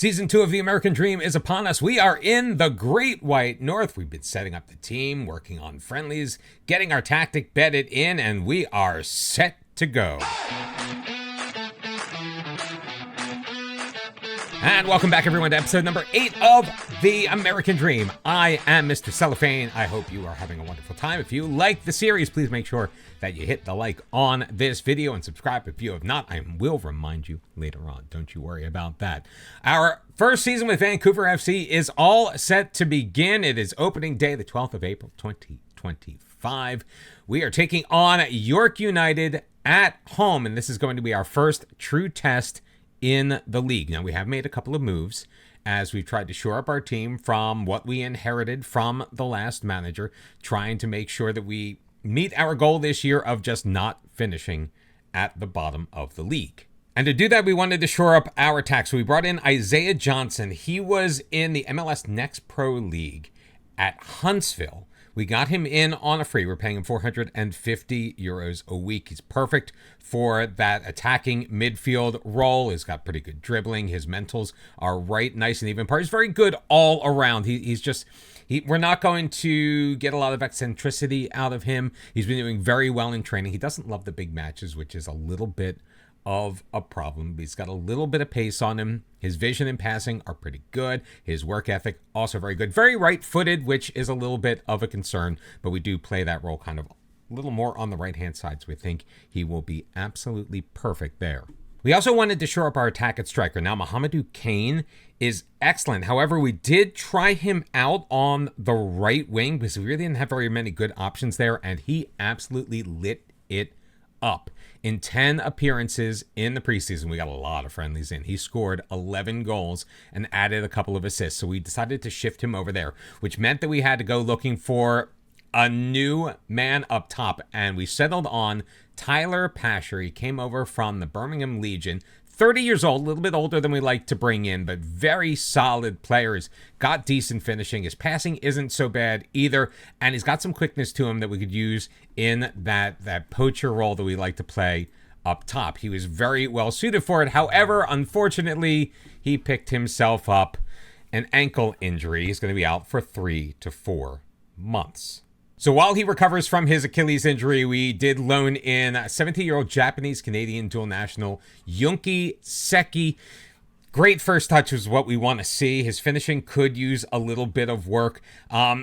Season 2 of the American Dream is upon us. We are in the Great White North. We've been setting up the team, working on friendlies, getting our tactic bedded in, and we are set to go. And welcome back, everyone, to episode number 8 of The American Dream. I am Mr. Cellophane. I hope you are having a wonderful time. If you like the series, please make sure that you hit the like on this video and subscribe if you have not. I will remind you later on. Don't you worry about that. Our first season with Vancouver FC is all set to begin. It is opening day, the 12th of April, 2025. We are taking on York United at home, and this is going to be our first true test in the league. Now, we have made a couple of moves as we've tried to shore up our team from what we inherited from the last manager, trying to make sure that we meet our goal this year of just not finishing at the bottom of the league. And to do that, we wanted to shore up our attack. So we brought in Isaiah Johnson. He was in the MLS Next Pro League at Huntsville. We got him in on a free. We're paying him 450 euros a week. He's perfect for that attacking midfield role. He's got pretty good dribbling. His mentals are right, nice and even par. He's very good all around. We're not going to get a lot of eccentricity out of him. He's been doing very well in training. He doesn't love the big matches, which is a little bit of a problem. He's got a little bit of pace on him. His vision and passing are pretty good. His work ethic also very good. Very right-footed, which is a little bit of a concern, but we do play that role kind of a little more on the right-hand side, so we think he will be absolutely perfect there. We also wanted to shore up our attack at striker. Now, Mohamedou Kane is excellent. However, we did try him out on the right wing because we really didn't have very many good options there, and he absolutely lit it up. In 10 appearances in the preseason, we got a lot of friendlies in. He scored 11 goals and added a couple of assists. So we decided to shift him over there, which meant that we had to go looking for a new man up top. And we settled on Tyler Pasher. He came over from the Birmingham Legion. 30 years old, a little bit older than we like to bring in, but very solid players. Got decent finishing. His passing isn't so bad either, and he's got some quickness to him that we could use in that poacher role that we like to play up top. He was very well suited for it. However, unfortunately, he picked himself up an ankle injury. He's going to be out for 3 to 4 months. So while he recovers from his Achilles injury, we did loan in a 17-year-old Japanese-Canadian dual national, Yunki Seki. Great first touch is what we want to see. His finishing could use a little bit of work.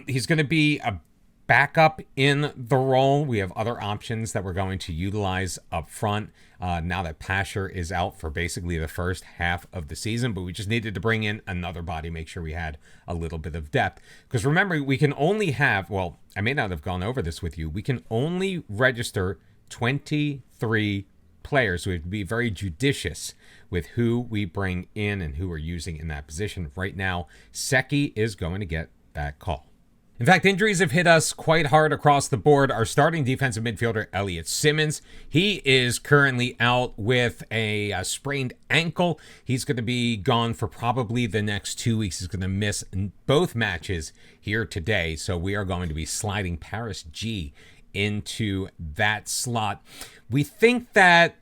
He's going to be a backup in the role. We have other options that we're going to utilize up front now that Pasher is out for basically the first half of the season, but we just needed to bring in another body, make sure we had a little bit of depth. Because remember, we can only have, well, I may not have gone over this with you, we can only register 23 players. So we have to be very judicious with who we bring in and who we're using in that position. Right now, Seki is going to get that call. In fact, injuries have hit us quite hard across the board. Our starting defensive midfielder, Elliot Simmons, he is currently out with a sprained ankle. He's going to be gone for probably the next 2 weeks. He's going to miss both matches here today. So we are going to be sliding Paris G into that slot. We think that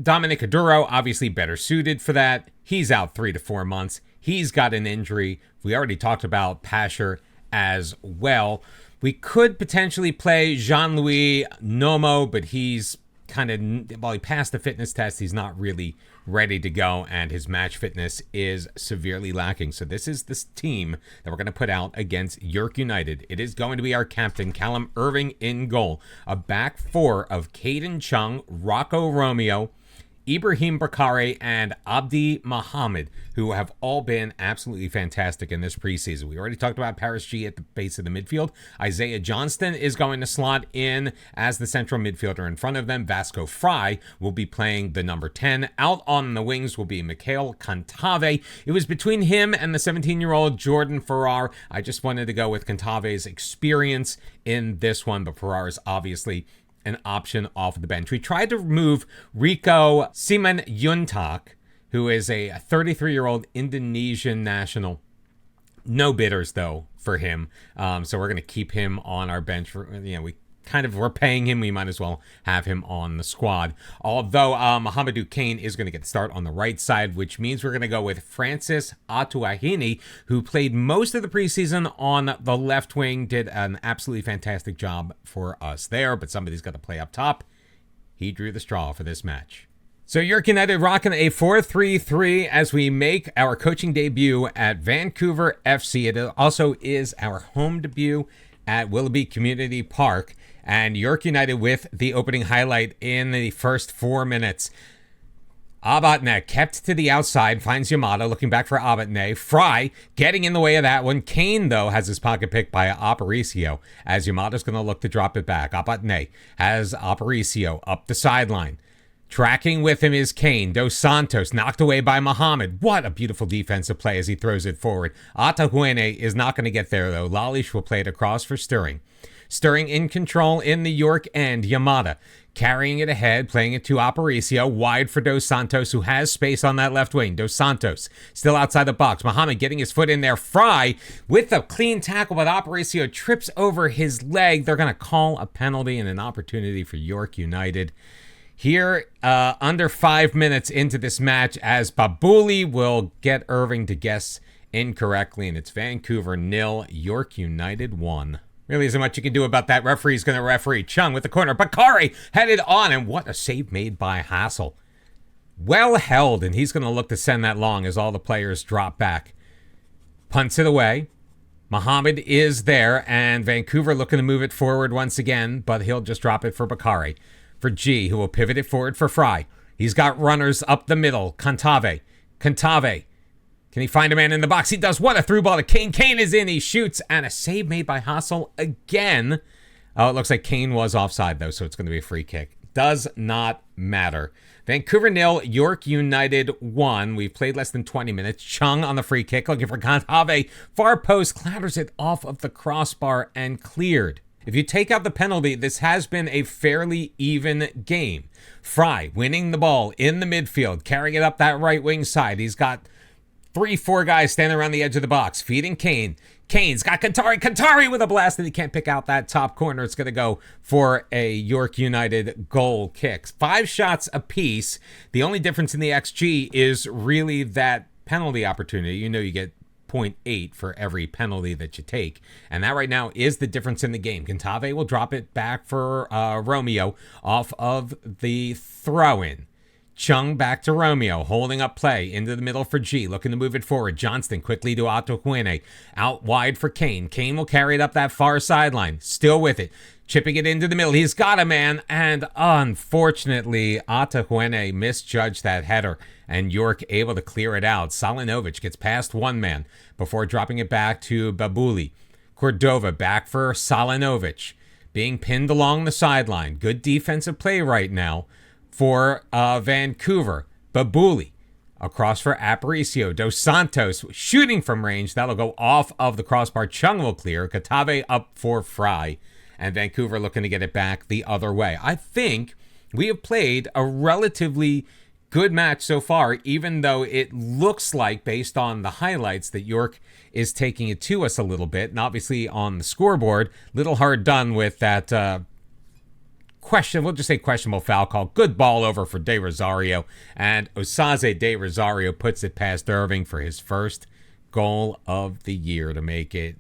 Dominic Aduro, obviously better suited for that. He's out 3 to 4 months. He's got an injury. We already talked about Pasher as well. We could potentially play Jean-Louis Nomo, but he's kind of, well, he passed the fitness test. He's not really ready to go, and his match fitness is severely lacking. So this is this team that we're going to put out against York United. It is going to be our captain, Callum Irving, in goal. A back four of Caden Chung, Rocco Romeo, Ibrahim Bakare, and Abdi Mohammed, who have all been absolutely fantastic in this preseason. We already talked about Paris G at the base of the midfield. Isaiah Johnston is going to slot in as the central midfielder in front of them. Vasco Fry will be playing the number 10. Out on the wings will be Mikhail Cantave. It was between him and the 17-year-old Jordan Farrar. I just wanted to go with Cantave's experience in this one, but Farrar is obviously an option off the bench. We tried to remove Rico Simanjuntak, who is a 33-year-old Indonesian national. No bidders, though, for him. So we're going to keep him on our bench. We kind of we're paying him, we might as well have him on the squad. Although Mohamedou Kane is going to get the start on the right side, which means we're going to go with Francis Atuahini, who played most of the preseason on the left wing, did an absolutely fantastic job for us there, but somebody's got to play up top. He drew the straw for this match. So York United rocking a 4-3-3 as we make our coaching debut at Vancouver FC. It also is our home debut at Willoughby Community Park. And York United with the opening highlight in the first 4 minutes. Abatne kept to the outside, finds Yamada, looking back for Abatne. Fry getting in the way of that one. Kane, though, has his pocket picked by Aparicio, as Yamada's going to look to drop it back. Abatne has Aparicio up the sideline. Tracking with him is Kane. Dos Santos knocked away by Mohamed. What a beautiful defensive play as he throws it forward. Atahuene is not going to get there, though. Lalish will play it across for Stirring. Stirring in control in the York end. Yamada carrying it ahead, playing it to Aparicio. Wide for Dos Santos, who has space on that left wing. Dos Santos still outside the box. Mohamed getting his foot in there. Fry with a clean tackle, but Aparicio trips over his leg. They're going to call a penalty and an opportunity for York United. Here, under 5 minutes into this match, as Babouli will get Irving to guess incorrectly, and it's Vancouver 0, York United 1. Really isn't much you can do about that. Referee's going to referee. Chung with the corner. Bakari headed on, and what a save made by Hassel. Well held, and he's going to look to send that long as all the players drop back. Punts it away. Mohamed is there, and Vancouver looking to move it forward once again, but he'll just drop it for Bakari. For G, who will pivot it forward for Fry. He's got runners up the middle. Cantave. Can he find a man in the box? He does. What a through ball to Kane. Kane is in. He shoots. And a save made by Hassel again. Oh, it looks like Kane was offside, though, so it's going to be a free kick. Does not matter. Vancouver 0, York United 1. We've played less than 20 minutes. Chung on the free kick, looking for Cantave. Far post, clatters it off of the crossbar and cleared. If you take out the penalty, this has been a fairly even game. Fry winning the ball in the midfield, carrying it up that right wing side. He's got 3-4 guys standing around the edge of the box, feeding Kane. Kane's got Kantari with a blast, and he can't pick out that top corner. It's going to go for a York United goal kick. 5 shots apiece. The only difference in the XG is really that penalty opportunity. You know you get 0.8 for every penalty that you take. And that right now is the difference in the game. Cantave will drop it back for Romeo off of the throw-in. Chung back to Romeo, holding up play into the middle for G, looking to move it forward. Johnston quickly to Atoquene, out wide for Kane. Kane will carry it up that far sideline, still with it, chipping it into the middle. He's got a man, and unfortunately, Atoquene misjudged that header, and York able to clear it out. Salinovic gets past one man before dropping it back to Babouli. Cordova back for Salinovic, being pinned along the sideline. Good defensive play right now for Vancouver. Babouli across for Aparicio. Dos Santos shooting from range. That'll go off of the crossbar. Chung will clear. Katave up for Fry. And Vancouver looking to get it back the other way. I think we have played a relatively good match so far, even though it looks like, based on the highlights, that York is taking it to us a little bit. And obviously on the scoreboard, little hard done with that we'll just say questionable foul call. Good ball over for De Rosario, and Osaze De Rosario puts it past Irving for his first goal of the year to make it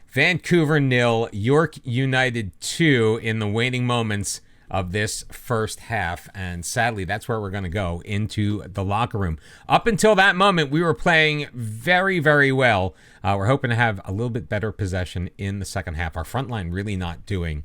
Vancouver 0, York United 2 in the waning moments of this first half. And sadly, that's where we're going to go into the locker room. Up until that moment, we were playing very, very well. We're hoping to have a little bit better possession in the second half. Our front line really not doing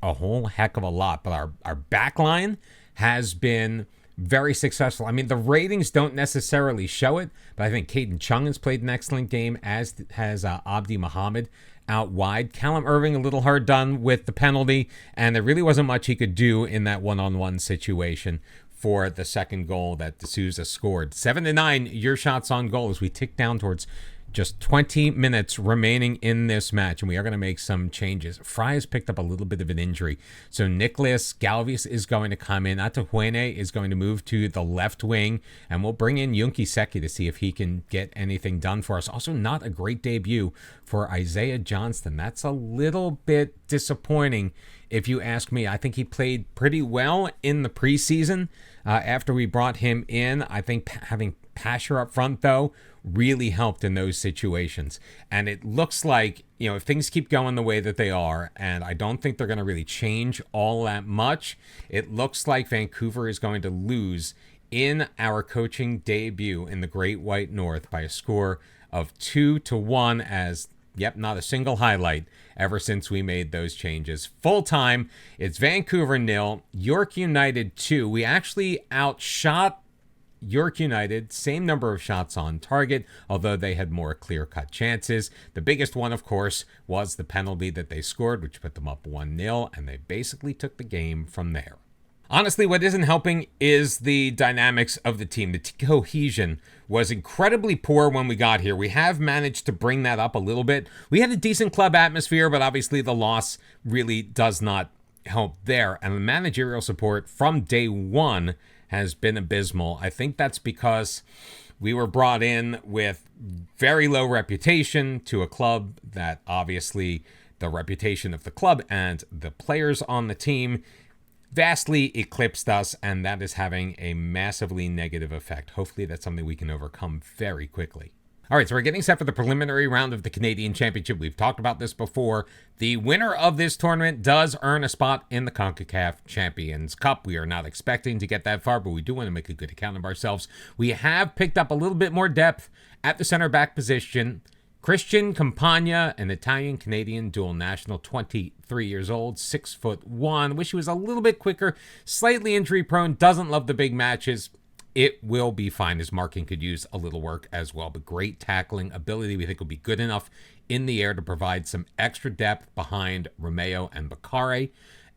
a whole heck of a lot, but our back line has been very successful. I mean, the ratings don't necessarily show it, but I think Caden Chung has played an excellent game, as has Abdi Mohamed out wide. Callum Irving a little hard done with the penalty, and there really wasn't much he could do in that one-on-one situation for the second goal that D'Souza scored. 7-9, your shots on goal as we tick down towards Just 20 minutes remaining in this match, and we are going to make some changes. Fry has picked up a little bit of an injury, so Nicholas Galvis is going to come in. Atahuene is going to move to the left wing, and we'll bring in Yunki Seki to see if he can get anything done for us. Also, not a great debut for Isaiah Johnston. That's a little bit disappointing, if you ask me. I think he played pretty well in the preseason after we brought him in. I think having Pasher up front, though, really helped in those situations. And it looks like, if things keep going the way that they are, and I don't think they're going to really change all that much, it looks like Vancouver is going to lose in our coaching debut in the Great White North by a score of 2-1, as, not a single highlight ever since we made those changes. Full time, it's Vancouver 0, York United 2. We actually outshot York United, same number of shots on target, although they had more clear-cut chances. The biggest one, of course, was the penalty that they scored, which put them up 1-0, and they basically took the game from there. Honestly, what isn't helping is the dynamics of the team. The cohesion was incredibly poor when we got here. We have managed to bring that up a little bit. We had a decent club atmosphere, but obviously the loss really does not help there. And the managerial support from day one has been abysmal. I think that's because we were brought in with very low reputation to a club that obviously the reputation of the club and the players on the team vastly eclipsed us, and that is having a massively negative effect. Hopefully that's something we can overcome very quickly. All right, so we're getting set for the preliminary round of the Canadian Championship. We've talked about this before. The winner of this tournament does earn a spot in the CONCACAF Champions Cup. We are not expecting to get that far, but we do want to make a good account of ourselves. We have picked up a little bit more depth at the center back position. Christian Campagna, an Italian-Canadian dual national, 23 years old, 6'1". Wish he was a little bit quicker, slightly injury-prone, doesn't love the big matches. It will be fine. His marking could use a little work as well, but great tackling ability. We think will be good enough in the air to provide some extra depth behind Romeo and Bakare,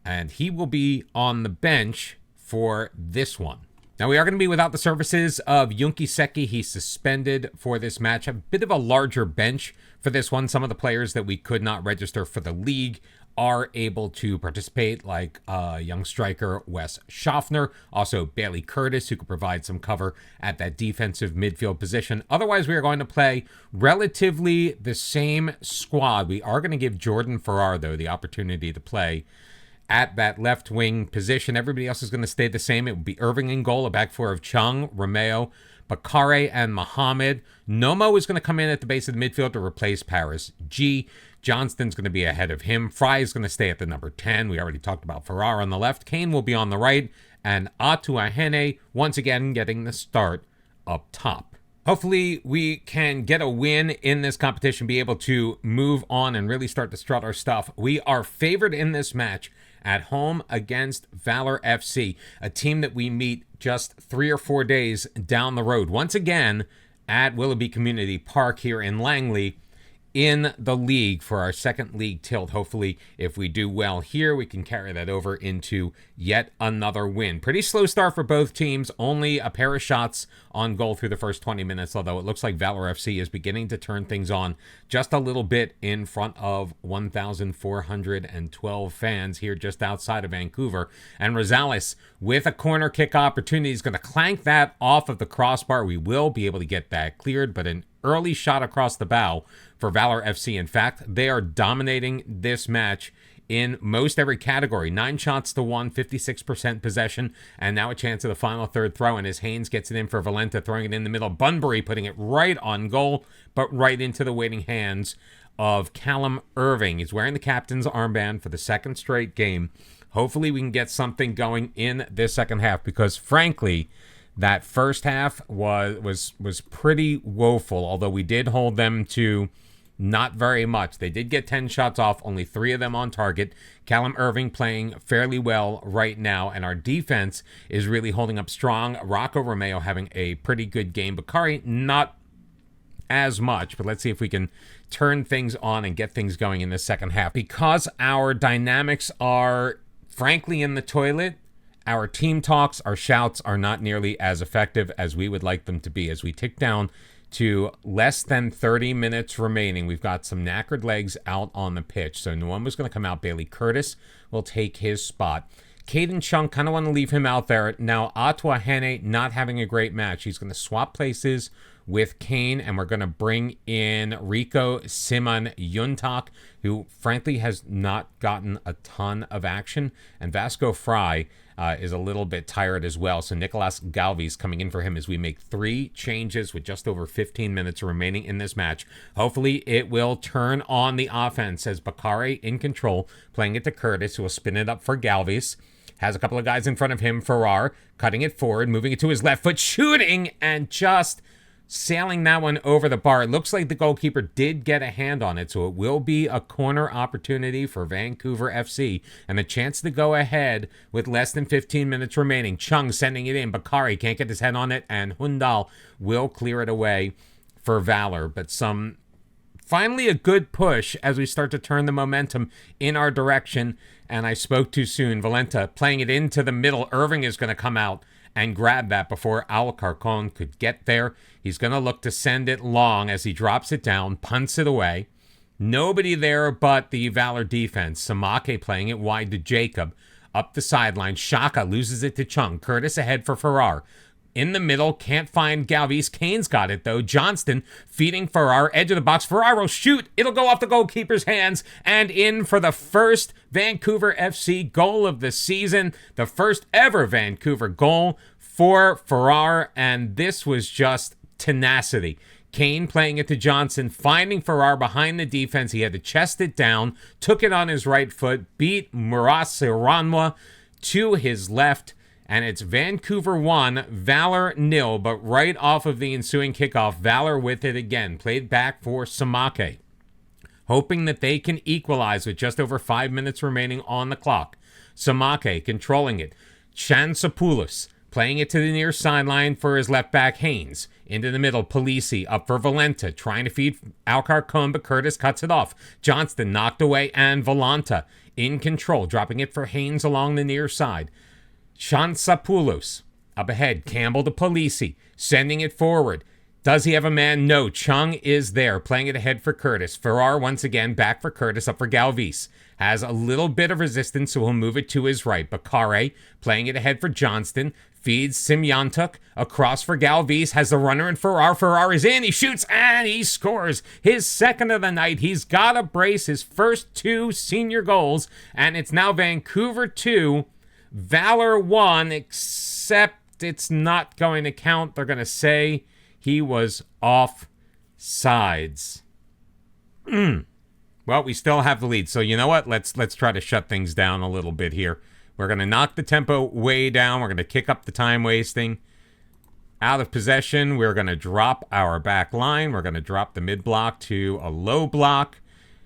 and he will be on the bench for this one. Now, we are going to be without the services of Yunki Seki. He's suspended for this match. A bit of a larger bench for this one. Some of the players that we could not register for the league are able to participate, like young striker Wes Schaffner, also Bailey Curtis, who could provide some cover at that defensive midfield position. Otherwise, we are going to play relatively the same squad. We are going to give Jordan Farrar, though, the opportunity to play at that left wing position. Everybody else is going to stay the same. It will be Irving in goal, a back four of Chung, Romeo, Bakare, and Mohammed. Nomo is going to come in at the base of the midfield to replace Paris G. Johnston's going to be ahead of him. Fry is going to stay at the number 10. We already talked about Farrar on the left. Kane will be on the right. And Atuahene, once again, getting the start up top. Hopefully, we can get a win in this competition, be able to move on and really start to strut our stuff. We are favored in this match at home against Valor FC, a team that we meet just 3 or 4 days down the road. Once again, at Willoughby Community Park here in Langley, in the league for our second league tilt. Hopefully, if we do well here, we can carry that over into yet another win. Pretty slow start for both teams. Only a pair of shots on goal through the first 20 minutes, although it looks like Valor FC is beginning to turn things on just a little bit in front of 1,412 fans here just outside of Vancouver. And Rosales, with a corner kick opportunity, is going to clank that off of the crossbar. We will be able to get that cleared, but an early shot across the bow for Valor FC. In fact, they are dominating this match in most every category. 9 shots to 1, 56% possession, and now a chance of the final third throw, and as Haynes gets it in for Valenta, throwing it in the middle. Bunbury putting it right on goal, but right into the waiting hands of Callum Irving. He's wearing the captain's armband for the second straight game. Hopefully we can get something going in this second half, because frankly, that first half was pretty woeful, although we did hold them to not very much. They did get 10 shots off, only 3 of them on target. Callum Irving playing fairly well right now, and our defense is really holding up strong. Rocco Romeo having a pretty good game. Bakari, not as much, but let's see if we can turn things on and get things going in the second half. Because our dynamics are frankly in the toilet, our team talks, our shouts are not nearly as effective as we would like them to be. As we tick down to less than 30 minutes remaining. We've got some knackered legs out on the pitch. So Nwumbu's going to come out. Bailey Curtis will take his spot. Caden Chung, kind of want to leave him out there. Now, Atwa Hene not having a great match. He's going to swap places with Kane, and we're going to bring in Rico Simon Yuntak, who frankly has not gotten a ton of action. And Vasco Fry is a little bit tired as well. So Nicolas Galvis coming in for him as we make 3 changes with just over 15 minutes remaining in this match. Hopefully it will turn on the offense as Bakare in control, playing it to Curtis, who will spin it up for Galvis. Has a couple of guys in front of him. Farrar cutting it forward, moving it to his left foot, shooting, and just sailing that one over the bar. It looks like the goalkeeper did get a hand on it, so it will be a corner opportunity for Vancouver FC and a chance to go ahead with less than 15 minutes remaining. Chung sending it in. Bakari can't get his head on it, and Hundal will clear it away for Valor. But finally a good push as we start to turn the momentum in our direction, and I spoke too soon. Valenta playing it into the middle. Irving is going to come out and grab that before Alcarcon could get there. He's going to look to send it long as he drops it down, punts it away. Nobody there but the Valor defense. Samake playing it wide to Jacob. Up the sideline, Shaka loses it to Chung. Curtis ahead for Farrar. In the middle, can't find Galvis. Kane's got it, though. Johnston feeding Farrar, edge of the box. Farrar will shoot. It'll go off the goalkeeper's hands and in for the first Vancouver FC goal of the season. The first ever Vancouver goal for Farrar, and this was just tenacity. Kane playing it to Johnson, finding Farrar behind the defense. He had to chest it down, took it on his right foot, beat Murasiranwa to his left. And it's Vancouver 1, Valor 0, but right off of the ensuing kickoff, Valor with it again. Played back for Samake, hoping that they can equalize with just over 5 minutes remaining on the clock. Samake controlling it. Chansopoulos playing it to the near sideline for his left back, Haynes. Into the middle, Polisi up for Valenta, trying to feed Alcarcon, but Curtis cuts it off. Johnston knocked away, and Valenta in control, dropping it for Haynes along the near side. Chansopoulos up ahead. Campbell to Polisi, sending it forward. Does he have a man? No. Chung is there, playing it ahead for Curtis. Farrar once again back for Curtis, up for Galvis. Has a little bit of resistance, so he'll move it to his right. Bakare playing it ahead for Johnston. Feeds Simyantuk across for Galvis. Has the runner in Farrar. Farrar is in. He shoots and he scores his second of the night. He's got to brace his first 2 senior goals, and it's now Vancouver 2, Valor 1, except it's not going to count. They're going to say he was off sides. Well, we still have the lead. So you know what? Let's try to shut things down a little bit here. We're going to knock the tempo way down. We're going to kick up the time wasting. Out of possession, we're going to drop our back line. We're going to drop the mid block to a low block.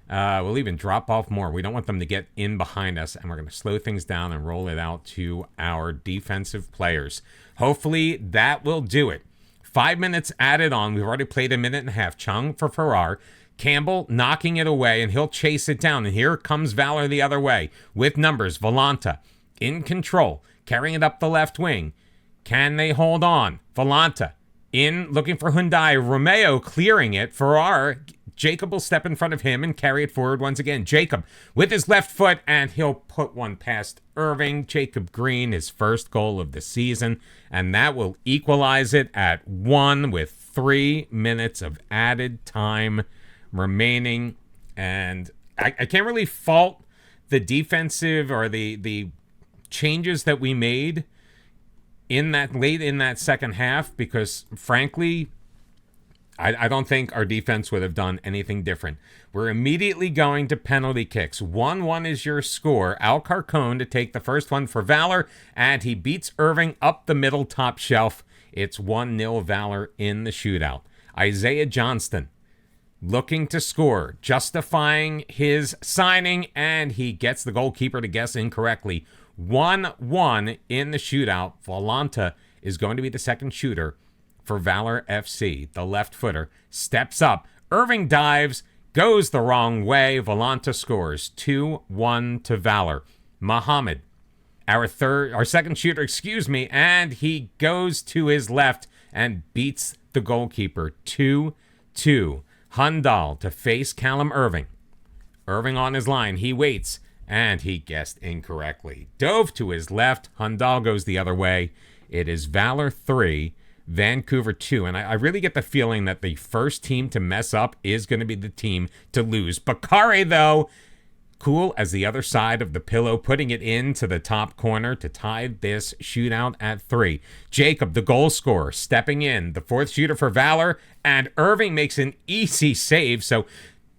We'll even drop off more. We don't want them to get in behind us, and we're going to slow things down and roll it out to our defensive players. Hopefully that will do it. 5 minutes added on. We've already played a minute and a half. Chung for Farrar. Campbell knocking it away, and he'll chase it down. And here comes Valor the other way with numbers. Valanta in control, carrying it up the left wing. Can they hold on? Valanta in, looking for Hyundai. Romeo clearing it. Farrar, Jacob will step in front of him and carry it forward once again. Jacob with his left foot, and he'll put one past Irving. Jacob Green, his first goal of the season, and that will equalize it at 1 with 3 minutes of added time remaining. And I can't really fault the defensive or the changes that we made in that late in that second half, because frankly, I don't think our defense would have done anything different. We're immediately going to penalty kicks. 1-1 is your score. Alcarcon to take the first one for Valor, and he beats Irving up the middle top shelf. It's 1-0 Valor in the shootout. Isaiah Johnston looking to score, justifying his signing, and he gets the goalkeeper to guess incorrectly. 1-1 in the shootout. Valanta is going to be the second shooter for Valor FC. The left footer steps up. Irving dives, goes the wrong way. Valanta scores 2-1 to Valor. Muhammad, our second shooter, and he goes to his left and beats the goalkeeper. 2-2. Hundal to face Callum Irving. Irving on his line. He waits, and he guessed incorrectly. Dove to his left. Hundal goes the other way. It is Valor 3, Vancouver 2. And I really get the feeling that the first team to mess up is going to be the team to lose. Bakare, though, cool as the other side of the pillow, putting it into the top corner to tie this shootout at 3. Jacob, the goal scorer, stepping in, the fourth shooter for Valor, and Irving makes an easy save. So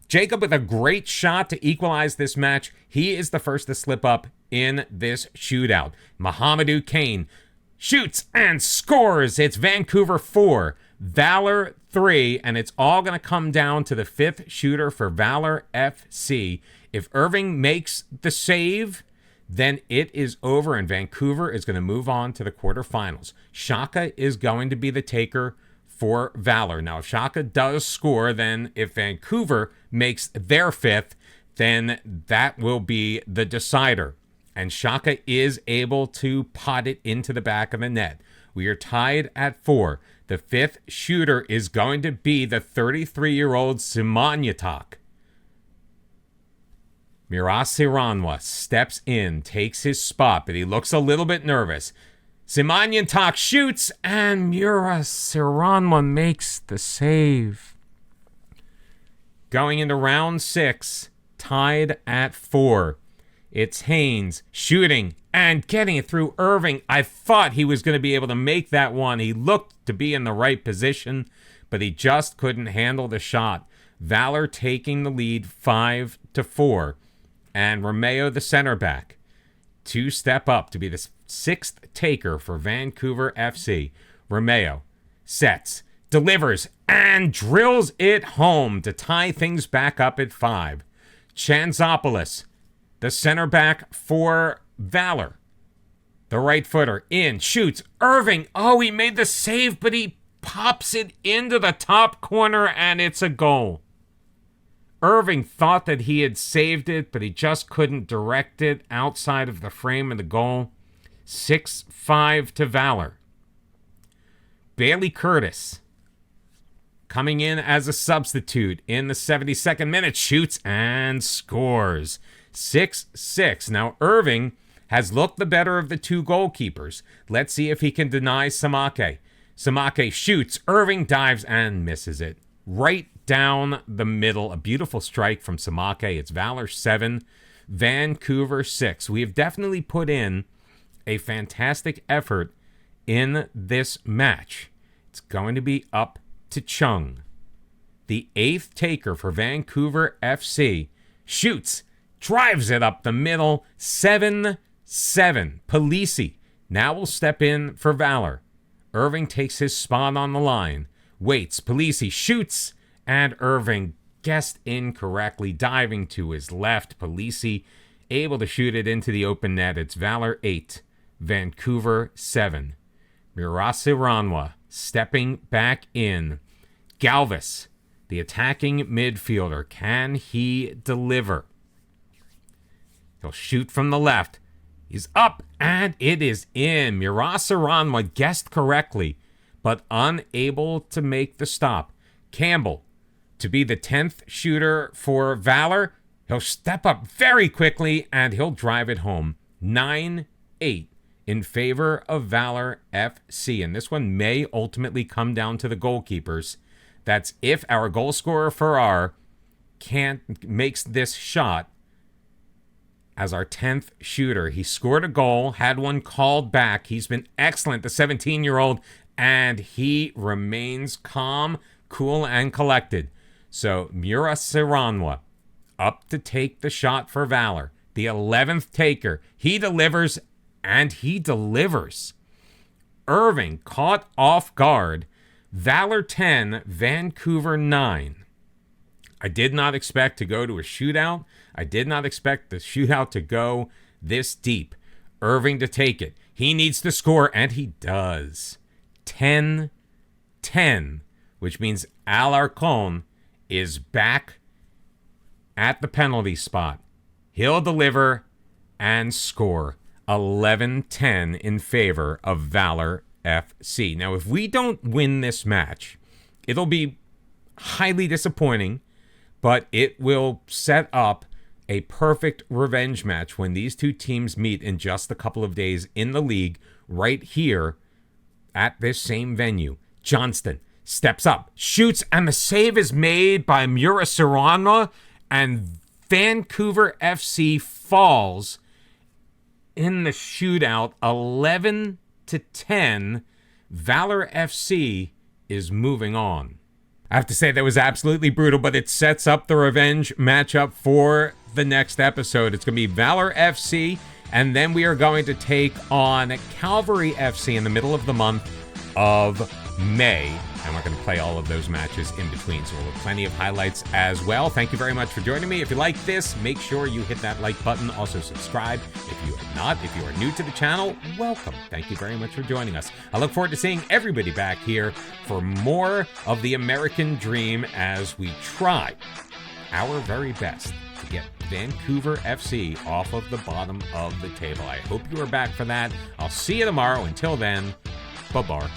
Jacob with a great shot to equalize this match. He is the first to slip up in this shootout. Mohamedou Kane shoots and scores. It's Vancouver 4, Valor 3, and it's all going to come down to the fifth shooter for Valor FC. If Irving makes the save, then it is over, and Vancouver is going to move on to the quarterfinals. Shaka is going to be the taker for Valor. Now, if Shaka does score, then if Vancouver makes their fifth, then that will be the decider. And Shaka is able to pot it into the back of the net. We are tied at 4. The fifth shooter is going to be the 33-year-old Simanyatak. Mirasiranwa steps in, takes his spot, but he looks a little bit nervous. Simanyatak shoots, and Mirasiranwa makes the save. Going into round 6, tied at 4. It's Haynes shooting and getting it through Irving. I thought he was going to be able to make that one. He looked to be in the right position, but he just couldn't handle the shot. Valor taking the lead 5-4. And Romeo, the center back, to step up to be the sixth taker for Vancouver FC. Romeo sets, delivers, and drills it home to tie things back up at 5. Chanzopoulos, the center back for Valor. The right footer in, shoots. Irving, he made the save, but he pops it into the top corner, and it's a goal. Irving thought that he had saved it, but he just couldn't direct it outside of the frame of the goal. 6-5 to Valor. Bailey Curtis, coming in as a substitute in the 72nd minute, shoots and scores. 6-6. Now, Irving has looked the better of the two goalkeepers. Let's see if he can deny Samake. Samake shoots. Irving dives and misses it. Right down the middle. A beautiful strike from Samake. It's Valor 7, Vancouver 6. We have definitely put in a fantastic effort in this match. It's going to be up to Chung. The 8th taker for Vancouver FC. Shoots. Drives it up the middle. 7-7. Polisi now will step in for Valor. Irving takes his spot on the line. Waits. Polisi shoots. And Irving guessed incorrectly, diving to his left. Polisi able to shoot it into the open net. It's Valor 8, Vancouver 7. Mirasiranwa stepping back in. Galvis, the attacking midfielder. Can he deliver? He'll shoot from the left. He's up, and it is in. Mirasiranwa guessed correctly, but unable to make the stop. Campbell, to be the 10th shooter for Valor. He'll step up very quickly, and he'll drive it home. 9-8 in favor of Valor FC. And this one may ultimately come down to the goalkeepers. That's if our goal scorer Farrar makes this shot as our 10th shooter. He scored a goal, had one called back. He's been excellent, the 17-year-old, and he remains calm, cool, and collected. So Mirasiranwa up to take the shot for Valor. The 11th taker. He delivers, and he delivers. Irving caught off guard. Valor 10, Vancouver 9. I did not expect to go to a shootout. I did not expect the shootout to go this deep. Irving to take it. He needs to score, and he does. 10-10, which means Alarcon is back at the penalty spot. He'll deliver and score. 11-10 in favor of Valor FC. Now, if we don't win this match, It'll be highly disappointing, but it will set up a perfect revenge match when these two teams meet in just a couple of days in the league right here at this same venue. Johnston steps up, shoots, and the save is made by Mura Serrano, and Vancouver FC falls in the shootout 11-10. Valor FC is moving on. I have to say that was absolutely brutal, but it sets up the revenge matchup for the next episode. It's going to be Valor FC, and then we are going to take on Calvary FC in the middle of the month of May. And we're going to play all of those matches in between, so we'll have plenty of highlights as well. Thank you very much for joining me. If you like this, make sure you hit that like button. Also subscribe if you are not. If you are new to the channel, welcome. Thank you very much for joining us. I look forward to seeing everybody back here for more of the American Dream as we try our very best to get Vancouver FC off of the bottom of the table. I hope you are back for that. I'll see you tomorrow. Until then, bye-bye.